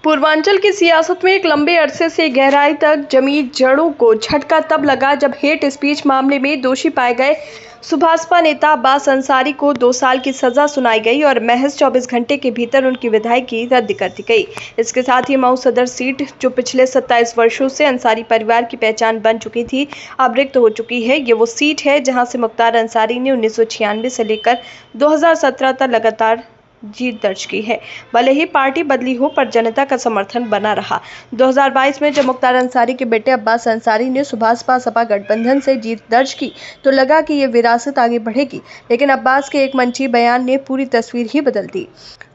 पूर्वांचल की सियासत में एक लंबे अरसे से गहराई तक जमी जड़ों को झटका तब लगा जब हेट स्पीच मामले में दोषी पाए गए सुभाषपा नेता अब्बास अंसारी को 2 साल की सजा सुनाई गई और महज 24 घंटे के भीतर उनकी विधायकी रद्द कर दी गई। इसके साथ ही मऊ सदर सीट, जो पिछले 27 वर्षों से अंसारी परिवार की पहचान बन चुकी थी, अब रिक्त हो चुकी है। ये वो सीट है जहां से मुख्तार अंसारी ने 1996 से लेकर 2017 तक लगातार जीत दर्ज की है। भले ही पार्टी बदली हो, पर जनता का समर्थन बना रहा। 2022 में जब मुख्तार अंसारी के बेटे अब्बास अंसारी ने सुभाषपा सपा गठबंधन से जीत दर्ज की तो लगा कि ये विरासत आगे बढ़ेगी, लेकिन अब्बास के एक मंची बयान ने पूरी तस्वीर ही बदल दी।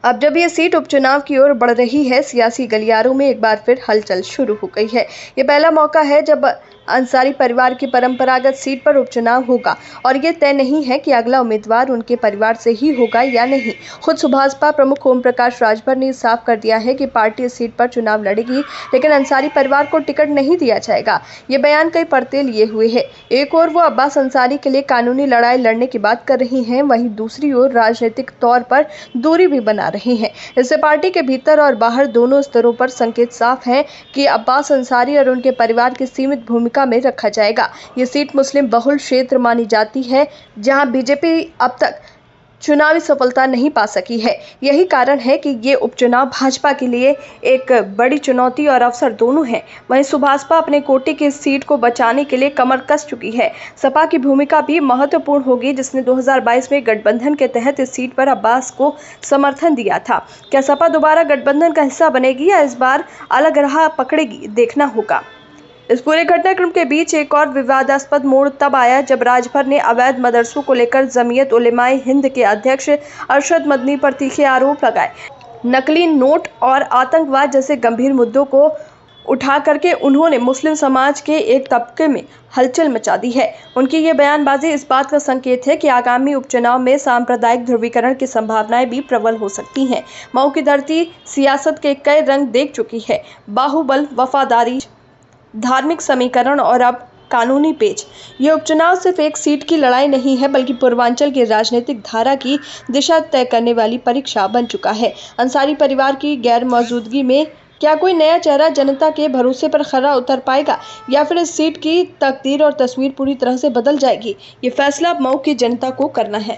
अब जब ये सीट उपचुनाव की ओर बढ़ रही है, सियासी गलियारों में एक बार फिर हलचल शुरू हो गई है। ये पहला मौका है जब अंसारी परिवार की परंपरागत सीट पर उपचुनाव होगा और ये तय नहीं है कि अगला उम्मीदवार उनके परिवार से ही होगा या नहीं। खुद सुभाषपा प्रमुख ओम प्रकाश राजभर ने साफ कर दिया है कि पार्टी इस सीट पर चुनाव लड़ेगी, लेकिन अंसारी परिवार को टिकट नहीं दिया जाएगा। ये बयान कई परतें लिए हुए है। एक ओर वो अब्बास अंसारी के लिए कानूनी लड़ाई लड़ने की बात कर रही हैं, वहीं दूसरी ओर राजनीतिक तौर पर दूरी भी बना रही हैं। इससे पार्टी के भीतर और बाहर दोनों स्तरों पर संकेत साफ हैं कि अब्बास अंसारी और उनके परिवार की सीमित भूमिका में रखा जाएगा। ये सीट मुस्लिम बहुल क्षेत्र मानी जाती है, जहां बीजेपी अब तक चुनावी सफलता नहीं पा सकी है। यही कारण है कि ये उपचुनाव भाजपा के लिए एक बड़ी चुनौती और अवसर दोनों है। वहीं सुभाषपा अपने कोटे की सीट को बचाने के लिए कमर कस चुकी है। सपा की भूमिका भी महत्वपूर्ण होगी, जिसने 2022 में गठबंधन के तहत इस सीट पर अब्बास को समर्थन दिया था। क्या सपा दोबारा गठबंधन का हिस्सा बनेगी या इस बार अलग राह पकड़ेगी, देखना होगा। इस पूरे घटनाक्रम के बीच एक और विवादास्पद मोड़ तब आया जब राजभर ने अवैध मदरसों को लेकर जमीयत उलेमाए हिंद के अध्यक्ष अरशद मदनी पर तीखे आरोप लगाए। नकली नोट और आतंकवाद जैसे गंभीर मुद्दों को उठा करके उन्होंने मुस्लिम समाज के एक तबके में हलचल मचा दी है। उनकी ये बयानबाजी इस बात का संकेत है कि आगामी उपचुनाव में सांप्रदायिक ध्रुवीकरण की संभावनाएं भी प्रबल हो सकती हैं। मऊ की धरती सियासत के कई रंग देख चुकी है। बाहुबल, वफादारी, धार्मिक समीकरण और अब कानूनी पेच। ये उपचुनाव सिर्फ एक सीट की लड़ाई नहीं है, बल्कि पूर्वांचल की राजनीतिक धारा की दिशा तय करने वाली परीक्षा बन चुका है। अंसारी परिवार की गैर मौजूदगी में क्या कोई नया चेहरा जनता के भरोसे पर खरा उतर पाएगा, या फिर इस सीट की तकदीर और तस्वीर पूरी तरह से बदल जाएगी? ये फैसला अब मऊ की जनता को करना है।